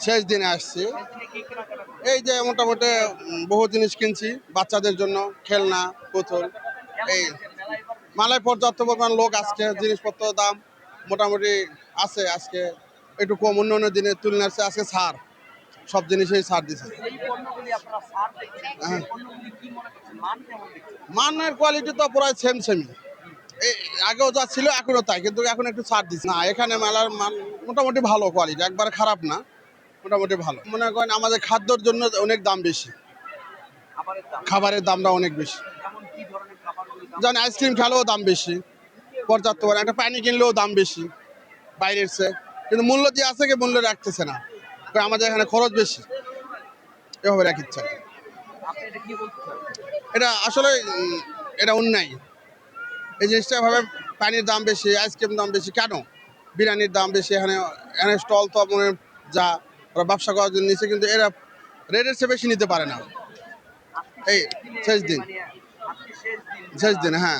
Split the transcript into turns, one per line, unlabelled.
শেষ দিনে আসছি। এই যে মোটামুটি বহু জিনিস কিনছি বাচ্চাদের জন্য, খেলনা, পুতুল। এই মেলায় পর্যাপ্ত পরিমাণ লোক আসছে, জিনিসপত্র দাম মোটামুটি আছে আজকে একটু কম, অন্য দিনের তুলনায় আজকে ছাড়, সব জিনিসেই ছাড় দিছে। হ্যাঁ, মানের কোয়ালিটি তো প্রায় সেমই। এই আগেও যা ছিল এখনো তাই, কিন্তু এখন একটু ছাড় দিচ্ছে। না, এখানে মেলার মান মোটামুটি ভালো কোয়ালিটি, একবারে খারাপ না, মোটামুটি ভালো। মনে করেন আমাদের খাদ্যর জন্য অনেক দাম বেশি, খাবারের দামটা অনেক বেশি। যেমন আইসক্রিম খেলেও দাম বেশি, পর্যাপ্ত পরিমাণ একটা পানি কিনলেও দাম বেশি বাইরের চেয়ে, কিন্তু মূল্য দিয়ে আছে কি মূল্য রাখতেছে না, কারণ আমাদের এখানে খরচ বেশি, এভাবে রাখিচ্ছে। এটা আসলে এটা অন্যায়, এই জিনিসটা ভাবে। পানির দাম বেশি, আইসক্রিম দাম বেশি কেন, বিরিয়ানির দাম বেশি, এখানে এখানে স্টল তো মনে যা ওরা ব্যবসা করার জন্য নিচ্ছে, কিন্তু এরা রেটের চেয়ে বেশি নিতে পারে না। এই শেষ দিন, শেষ দিন, হ্যাঁ।